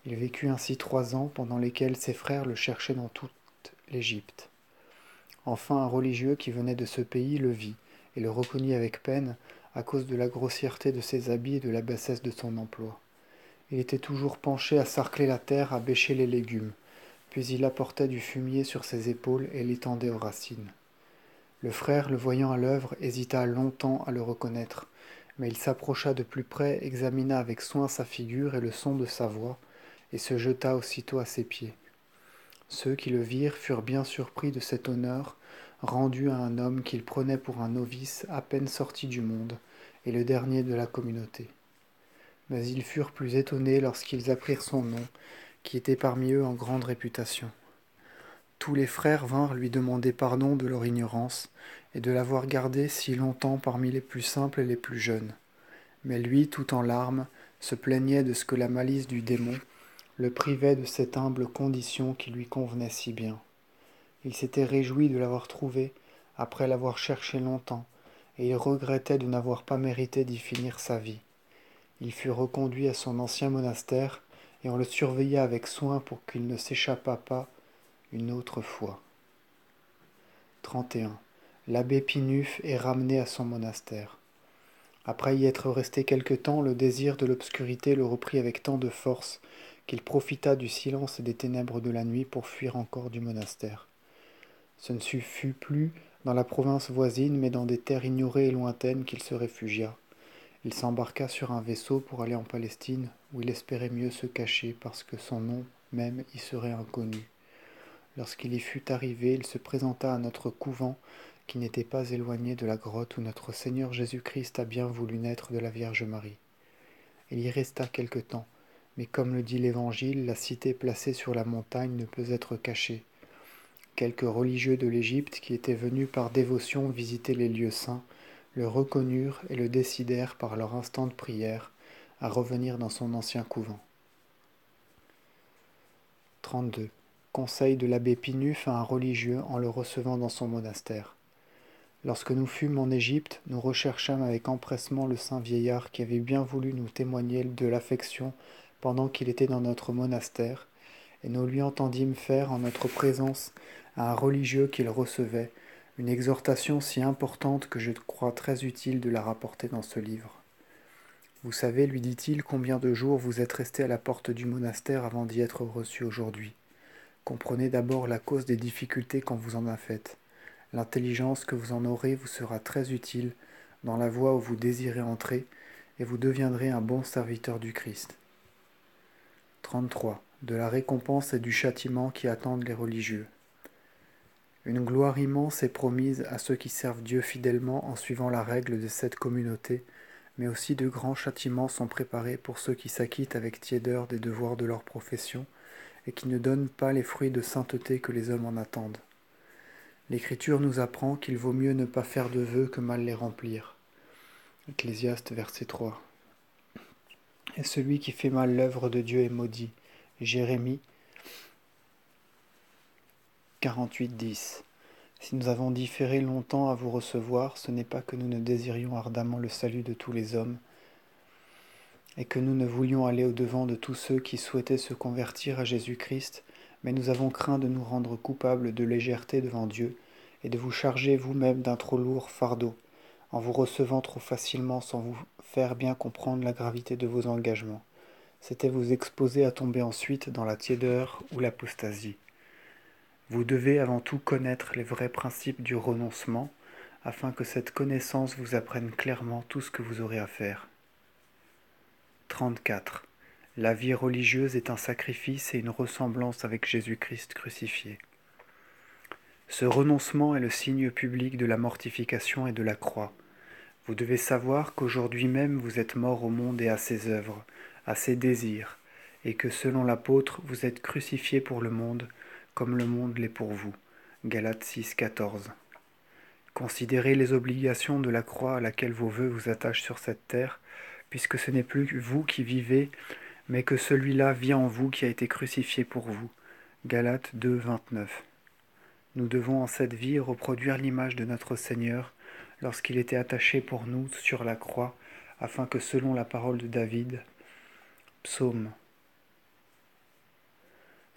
Il vécut ainsi 3 ans, pendant lesquels ses frères le cherchaient dans toute l'Égypte. Enfin un religieux qui venait de ce pays le vit, et le reconnut avec peine, à cause de la grossièreté de ses habits et de la bassesse de son emploi. Il était toujours penché à sarcler la terre, à bêcher les légumes, puis il apportait du fumier sur ses épaules et l'étendait aux racines. Le frère, le voyant à l'œuvre, hésita longtemps à le reconnaître, mais il s'approcha de plus près, examina avec soin sa figure et le son de sa voix, et se jeta aussitôt à ses pieds. Ceux qui le virent furent bien surpris de cet honneur rendu à un homme qu'ils prenaient pour un novice à peine sorti du monde, et le dernier de la communauté. Mais ils furent plus étonnés lorsqu'ils apprirent son nom, qui était parmi eux en grande réputation. Tous les frères vinrent lui demander pardon de leur ignorance et de l'avoir gardé si longtemps parmi les plus simples et les plus jeunes. Mais lui, tout en larmes, se plaignait de ce que la malice du démon le privait de cette humble condition qui lui convenait si bien. Il s'était réjoui de l'avoir trouvé après l'avoir cherché longtemps, et il regrettait de n'avoir pas mérité d'y finir sa vie. Il fut reconduit à son ancien monastère, et on le surveilla avec soin pour qu'il ne s'échappât pas une autre fois. 31. L'abbé Pinuf est ramené à son monastère. Après y être resté quelque temps, le désir de l'obscurité le reprit avec tant de force qu'il profita du silence et des ténèbres de la nuit pour fuir encore du monastère. Ce ne fut plus dans la province voisine, mais dans des terres ignorées et lointaines qu'il se réfugia. Il s'embarqua sur un vaisseau pour aller en Palestine, où il espérait mieux se cacher parce que son nom même y serait inconnu. Lorsqu'il y fut arrivé, il se présenta à notre couvent, qui n'était pas éloigné de la grotte où notre Seigneur Jésus-Christ a bien voulu naître de la Vierge Marie. Il y resta quelque temps, mais comme le dit l'Évangile, la cité placée sur la montagne ne peut être cachée. Quelques religieux de l'Égypte qui étaient venus par dévotion visiter les lieux saints le reconnurent et le décidèrent par leur instant de prière à revenir dans son ancien couvent. 32. Conseil de l'abbé Pinuf à un religieux en le recevant dans son monastère. Lorsque nous fûmes en Égypte, nous recherchâmes avec empressement le saint vieillard qui avait bien voulu nous témoigner de l'affection pendant qu'il était dans notre monastère, et nous lui entendîmes faire en notre présence à un religieux qu'il recevait une exhortation si importante que je crois très utile de la rapporter dans ce livre. Vous savez, lui dit-il, combien de jours vous êtes resté à la porte du monastère avant d'y être reçu aujourd'hui. Comprenez d'abord la cause des difficultés qu'on vous en a faites. L'intelligence que vous en aurez vous sera très utile dans la voie où vous désirez entrer, et vous deviendrez un bon serviteur du Christ. 33. De la récompense et du châtiment qui attendent les religieux. Une gloire immense est promise à ceux qui servent Dieu fidèlement en suivant la règle de cette communauté, mais aussi de grands châtiments sont préparés pour ceux qui s'acquittent avec tiédeur des devoirs de leur profession et qui ne donnent pas les fruits de sainteté que les hommes en attendent. L'Écriture nous apprend qu'il vaut mieux ne pas faire de vœux que mal les remplir. Ecclésiaste verset 3. Et celui qui fait mal l'œuvre de Dieu est maudit. Jérémie 48:10. Si nous avons différé longtemps à vous recevoir, ce n'est pas que nous ne désirions ardemment le salut de tous les hommes, et que nous ne voulions aller au-devant de tous ceux qui souhaitaient se convertir à Jésus-Christ, mais nous avons craint de nous rendre coupables de légèreté devant Dieu, et de vous charger vous-même d'un trop lourd fardeau, en vous recevant trop facilement sans vous faire bien comprendre la gravité de vos engagements. C'était vous exposer à tomber ensuite dans la tiédeur ou l'apostasie. Vous devez avant tout connaître les vrais principes du renoncement, afin que cette connaissance vous apprenne clairement tout ce que vous aurez à faire. 34. La vie religieuse est un sacrifice et une ressemblance avec Jésus-Christ crucifié. Ce renoncement est le signe public de la mortification et de la croix. Vous devez savoir qu'aujourd'hui même vous êtes mort au monde et à ses œuvres, à ses désirs, et que selon l'apôtre, vous êtes crucifié pour le monde, comme le monde l'est pour vous. Galates 6,14. Considérez les obligations de la croix à laquelle vos vœux vous attachent sur cette terre, puisque ce n'est plus vous qui vivez, mais que celui-là vit en vous qui a été crucifié pour vous. Galates 2,29. Nous devons en cette vie reproduire l'image de notre Seigneur lorsqu'il était attaché pour nous sur la croix, afin que selon la parole de David, Psaume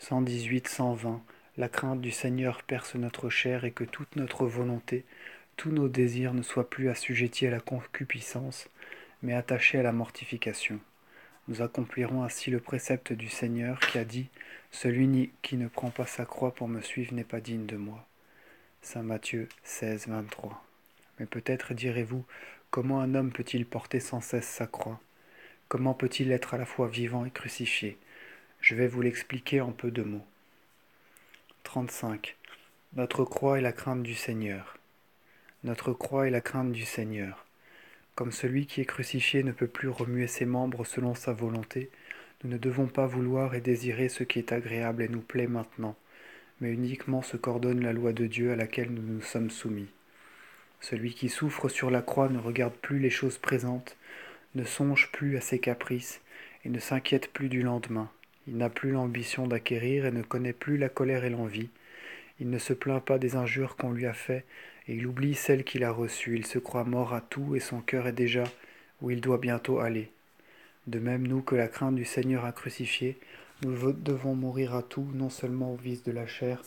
118-120, la crainte du Seigneur perce notre chair et que toute notre volonté, tous nos désirs ne soient plus assujettis à la concupiscence, mais attachés à la mortification. Nous accomplirons ainsi le précepte du Seigneur qui a dit « Celui qui ne prend pas sa croix pour me suivre n'est pas digne de moi ». Saint Matthieu 16, 23. Mais peut-être direz-vous, comment un homme peut-il porter sans cesse sa croix? Comment peut-il être à la fois vivant et crucifié? Je vais vous l'expliquer en peu de mots. 35. Notre croix est la crainte du Seigneur. Notre croix est la crainte du Seigneur. Comme celui qui est crucifié ne peut plus remuer ses membres selon sa volonté, nous ne devons pas vouloir et désirer ce qui est agréable et nous plaît maintenant, mais uniquement ce qu'ordonne la loi de Dieu à laquelle nous nous sommes soumis. Celui qui souffre sur la croix ne regarde plus les choses présentes, ne songe plus à ses caprices et ne s'inquiète plus du lendemain. Il n'a plus l'ambition d'acquérir et ne connaît plus la colère et l'envie. Il ne se plaint pas des injures qu'on lui a faites et il oublie celles qu'il a reçues. Il se croit mort à tout et son cœur est déjà où il doit bientôt aller. De même, nous, que la crainte du Seigneur a crucifié, nous devons mourir à tout, non seulement aux vices de la chair,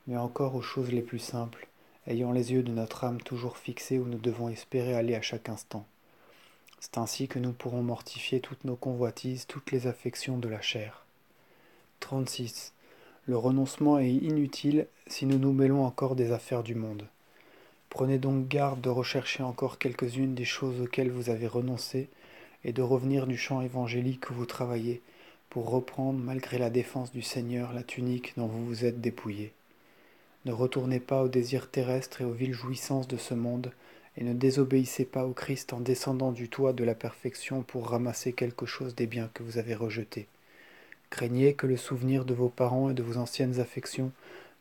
mais encore aux choses les plus simples, ayant les yeux de notre âme toujours fixés où nous devons espérer aller à chaque instant. C'est ainsi que nous pourrons mortifier toutes nos convoitises, toutes les affections de la chair. 36. Le renoncement est inutile si nous nous mêlons encore des affaires du monde. Prenez donc garde de rechercher encore quelques-unes des choses auxquelles vous avez renoncé et de revenir du champ évangélique où vous travaillez pour reprendre, malgré la défense du Seigneur, la tunique dont vous vous êtes dépouillé. Ne retournez pas aux désirs terrestres et aux viles jouissances de ce monde, et ne désobéissez pas au Christ en descendant du toit de la perfection pour ramasser quelque chose des biens que vous avez rejetés. Craignez que le souvenir de vos parents et de vos anciennes affections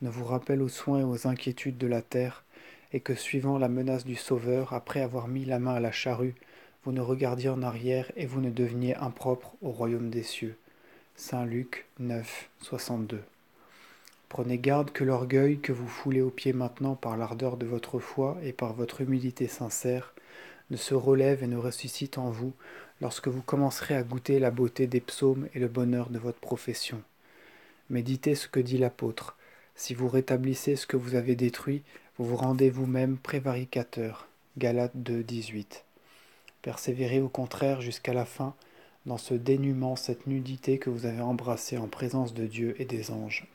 ne vous rappelle aux soins et aux inquiétudes de la terre, et que, suivant la menace du Sauveur, après avoir mis la main à la charrue, vous ne regardiez en arrière et vous ne deveniez impropre au royaume des cieux. Saint Luc 9, 62. Prenez garde que l'orgueil que vous foulez aux pieds maintenant par l'ardeur de votre foi et par votre humilité sincère ne se relève et ne ressuscite en vous lorsque vous commencerez à goûter la beauté des psaumes et le bonheur de votre profession. Méditez ce que dit l'apôtre. Si vous rétablissez ce que vous avez détruit, vous vous rendez vous-même prévaricateur. Galates 2, 18. Persévérez au contraire jusqu'à la fin dans ce dénuement, cette nudité que vous avez embrassée en présence de Dieu et des anges.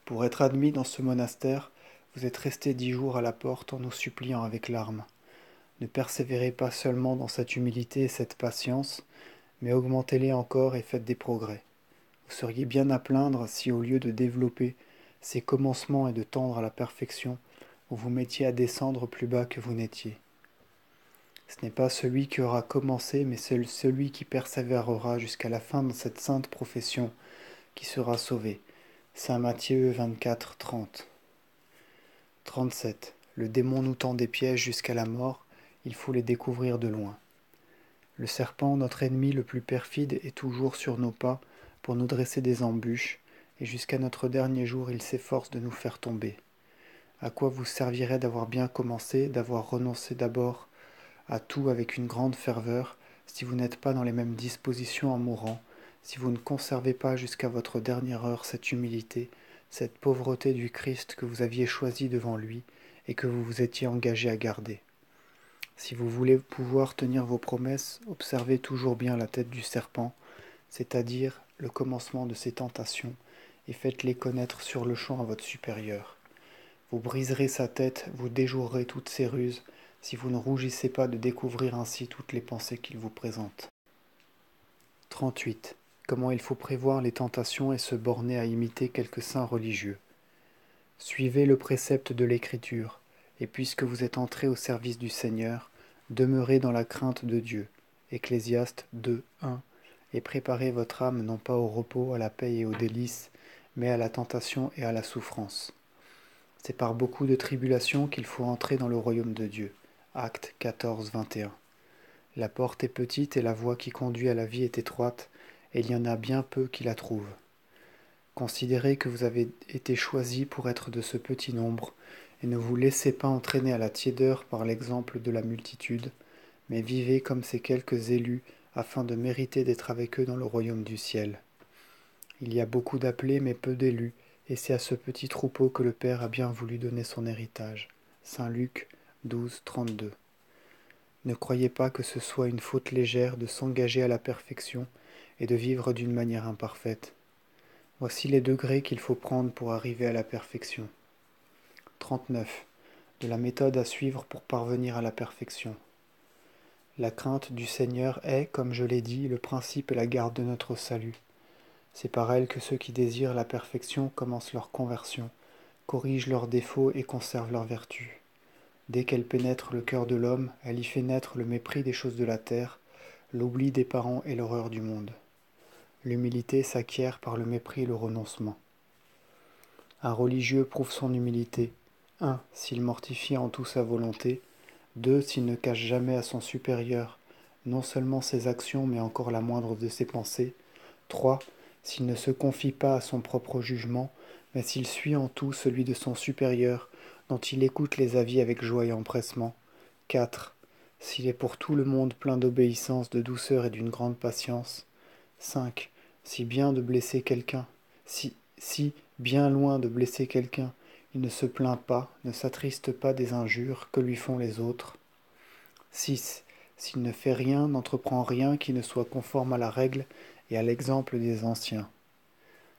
Pour être admis dans ce monastère, vous êtes resté 10 jours à la porte en nous suppliant avec larmes. Ne persévérez pas seulement dans cette humilité et cette patience, mais augmentez-les encore et faites des progrès. Vous seriez bien à plaindre si, au lieu de développer ces commencements et de tendre à la perfection, vous vous mettiez à descendre plus bas que vous n'étiez. Ce n'est pas celui qui aura commencé, mais celui qui persévérera jusqu'à la fin de cette sainte profession qui sera sauvé. Saint Matthieu 24, 30. 37. Le démon nous tend des pièges jusqu'à la mort, il faut les découvrir de loin. Le serpent, notre ennemi le plus perfide, est toujours sur nos pas pour nous dresser des embûches, et jusqu'à notre dernier jour il s'efforce de nous faire tomber. À quoi vous servirait d'avoir bien commencé, d'avoir renoncé d'abord à tout avec une grande ferveur, si vous n'êtes pas dans les mêmes dispositions en mourant, si vous ne conservez pas jusqu'à votre dernière heure cette humilité, cette pauvreté du Christ que vous aviez choisi devant lui et que vous vous étiez engagé à garder. Si vous voulez pouvoir tenir vos promesses, observez toujours bien la tête du serpent, c'est-à-dire le commencement de ses tentations, et faites-les connaître sur le champ à votre supérieur. Vous briserez sa tête, vous déjouerez toutes ses ruses, si vous ne rougissez pas de découvrir ainsi toutes les pensées qu'il vous présente. 38. Comment il faut prévoir les tentations et se borner à imiter quelques saints religieux. Suivez le précepte de l'Écriture, et puisque vous êtes entrés au service du Seigneur, demeurez dans la crainte de Dieu. Ecclésiaste 2, 1. Et préparez votre âme non pas au repos, à la paix et aux délices, mais à la tentation et à la souffrance. C'est par beaucoup de tribulations qu'il faut entrer dans le royaume de Dieu. Acte 14, 21. La porte est petite et la voie qui conduit à la vie est étroite, et il y en a bien peu qui la trouvent. Considérez que vous avez été choisis pour être de ce petit nombre, et ne vous laissez pas entraîner à la tiédeur par l'exemple de la multitude, mais vivez comme ces quelques élus, afin de mériter d'être avec eux dans le royaume du ciel. Il y a beaucoup d'appelés, mais peu d'élus, et c'est à ce petit troupeau que le Père a bien voulu donner son héritage. Saint Luc 12, 32. Ne croyez pas que ce soit une faute légère de s'engager à la perfection et de vivre d'une manière imparfaite. Voici les degrés qu'il faut prendre pour arriver à la perfection. 39. De la méthode à suivre pour parvenir à la perfection. La crainte du Seigneur est, comme je l'ai dit, le principe et la garde de notre salut. C'est par elle que ceux qui désirent la perfection commencent leur conversion, corrigent leurs défauts et conservent leurs vertus. Dès qu'elle pénètre le cœur de l'homme, elle y fait naître le mépris des choses de la terre, l'oubli des parents et l'horreur du monde. L'humilité s'acquiert par le mépris et le renoncement. Un religieux prouve son humilité, 1. S'il mortifie en tout sa volonté, 2. S'il ne cache jamais à son supérieur non seulement ses actions mais encore la moindre de ses pensées, 3. S'il ne se confie pas à son propre jugement, mais s'il suit en tout celui de son supérieur, dont il écoute les avis avec joie et empressement. 4. s'il est pour tout le monde plein d'obéissance, de douceur et d'une grande patience. 5. Si bien de blesser quelqu'un, si bien loin de blesser quelqu'un, il ne se plaint pas, ne s'attriste pas des injures que lui font les autres. 6. S'il ne fait rien, n'entreprend rien qui ne soit conforme à la règle et à l'exemple des anciens.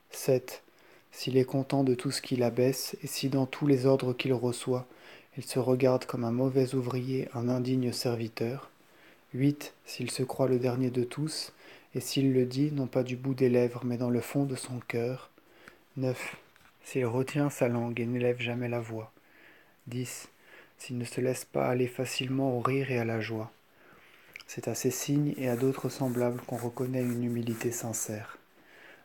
7. S'il est content de tout ce qu'il abaisse, et si dans tous les ordres qu'il reçoit, il se regarde comme un mauvais ouvrier, un indigne serviteur. 8. S'il se croit le dernier de tous, et s'il le dit, non pas du bout des lèvres, mais dans le fond de son cœur. 9. S'il retient sa langue et n'élève jamais la voix. 10. S'il ne se laisse pas aller facilement au rire et à la joie. C'est à ces signes et à d'autres semblables qu'on reconnaît une humilité sincère.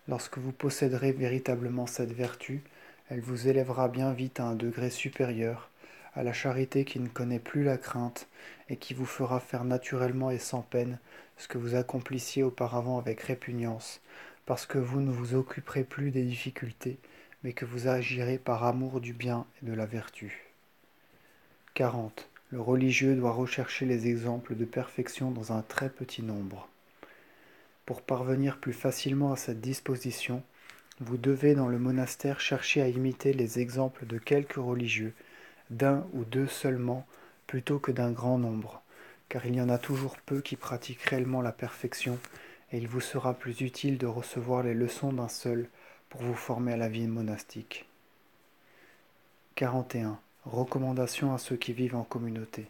Lorsque vous posséderez véritablement cette vertu, elle vous élèvera bien vite à un degré supérieur, à la charité qui ne connaît plus la crainte et qui vous fera faire naturellement et sans peine ce que vous accomplissiez auparavant avec répugnance, parce que vous ne vous occuperez plus des difficultés, mais que vous agirez par amour du bien et de la vertu. 40. Le religieux doit rechercher les exemples de perfection dans un très petit nombre. Pour parvenir plus facilement à cette disposition, vous devez dans le monastère chercher à imiter les exemples de quelques religieux, d'un ou deux seulement, plutôt que d'un grand nombre, car il y en a toujours peu qui pratiquent réellement la perfection, et il vous sera plus utile de recevoir les leçons d'un seul pour vous former à la vie monastique. 41. Recommandation à ceux qui vivent en communauté.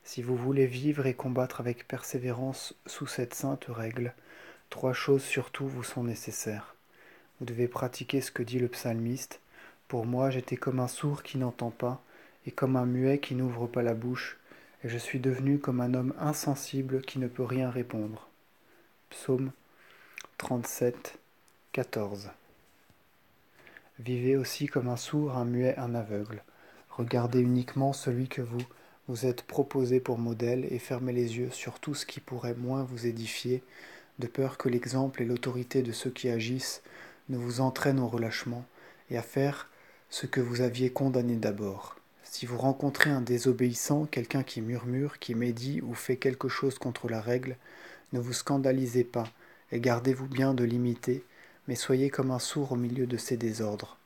Si vous voulez vivre et combattre avec persévérance sous cette sainte règle, 3 choses surtout vous sont nécessaires. Vous devez pratiquer ce que dit le psalmiste. Pour moi, j'étais comme un sourd qui n'entend pas, et comme un muet qui n'ouvre pas la bouche, et je suis devenu comme un homme insensible qui ne peut rien répondre. Psaume 37, 14. Vivez aussi comme un sourd, un muet, un aveugle. Regardez uniquement celui que vous êtes proposé pour modèle et fermez les yeux sur tout ce qui pourrait moins vous édifier, de peur que l'exemple et l'autorité de ceux qui agissent ne vous entraînent au relâchement et à faire ce que vous aviez condamné d'abord. Si vous rencontrez un désobéissant, quelqu'un qui murmure, qui médit ou fait quelque chose contre la règle, ne vous scandalisez pas et gardez-vous bien de l'imiter, mais soyez comme un sourd au milieu de ces désordres.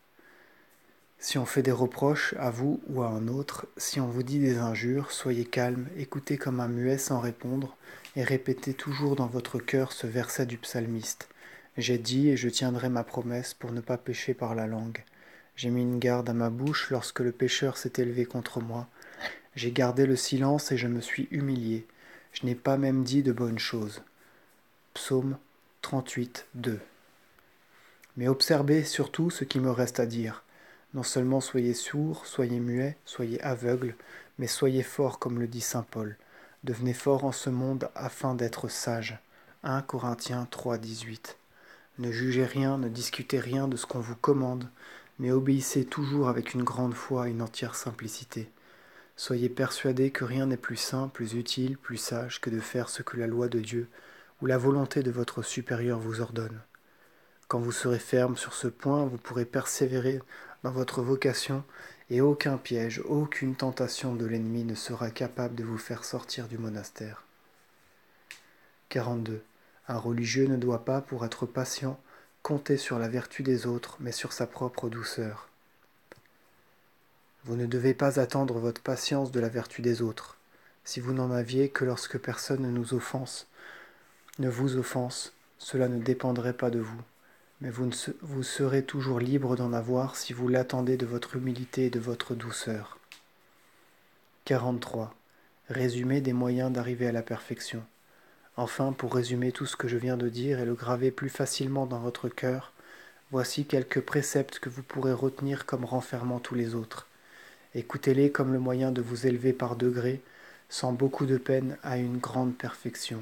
Si on fait des reproches à vous ou à un autre, si on vous dit des injures, soyez calme, écoutez comme un muet sans répondre, et répétez toujours dans votre cœur ce verset du psalmiste. J'ai dit et je tiendrai ma promesse pour ne pas pécher par la langue. J'ai mis une garde à ma bouche lorsque le pécheur s'est élevé contre moi. J'ai gardé le silence et je me suis humilié. Je n'ai pas même dit de bonnes choses. Psaume 38, 2. Mais observez surtout ce qui me reste à dire. Non seulement soyez sourds, soyez muets, soyez aveugles, mais soyez forts comme le dit saint Paul. Devenez forts en ce monde afin d'être sages. 1 Corinthiens 3, 18. Ne jugez rien, ne discutez rien de ce qu'on vous commande, mais obéissez toujours avec une grande foi et une entière simplicité. Soyez persuadés que rien n'est plus saint, plus utile, plus sage que de faire ce que la loi de Dieu ou la volonté de votre supérieur vous ordonne. Quand vous serez ferme sur ce point, vous pourrez persévérer dans votre vocation et aucun piège, aucune tentation de l'ennemi ne sera capable de vous faire sortir du monastère. 42. Un religieux ne doit pas, pour être patient, compter sur la vertu des autres, mais sur sa propre douceur. Vous ne devez pas attendre votre patience de la vertu des autres. Si vous n'en aviez que lorsque personne ne vous offense, cela ne dépendrait pas de vous. Mais vous serez toujours libre d'en avoir si vous l'attendez de votre humilité et de votre douceur. 43. Résumé des moyens d'arriver à la perfection. Enfin, pour résumer tout ce que je viens de dire et le graver plus facilement dans votre cœur, voici quelques préceptes que vous pourrez retenir comme renfermant tous les autres. Écoutez-les comme le moyen de vous élever par degrés, sans beaucoup de peine, à une grande perfection.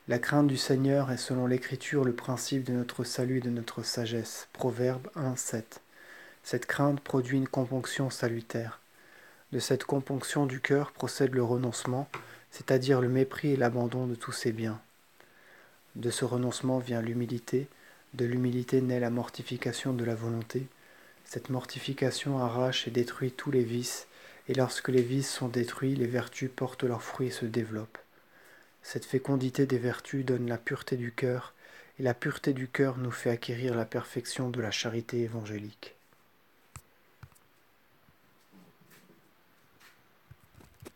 La crainte du Seigneur est selon l'Écriture le principe de notre salut et de notre sagesse. Proverbe 1, 7. Cette crainte produit une componction salutaire. De cette componction du cœur procède le renoncement, c'est-à-dire le mépris et l'abandon de tous ses biens. De ce renoncement vient l'humilité, de l'humilité naît la mortification de la volonté. Cette mortification arrache et détruit tous les vices et lorsque les vices sont détruits, les vertus portent leurs fruits et se développent. Cette fécondité des vertus donne la pureté du cœur, et la pureté du cœur nous fait acquérir la perfection de la charité évangélique.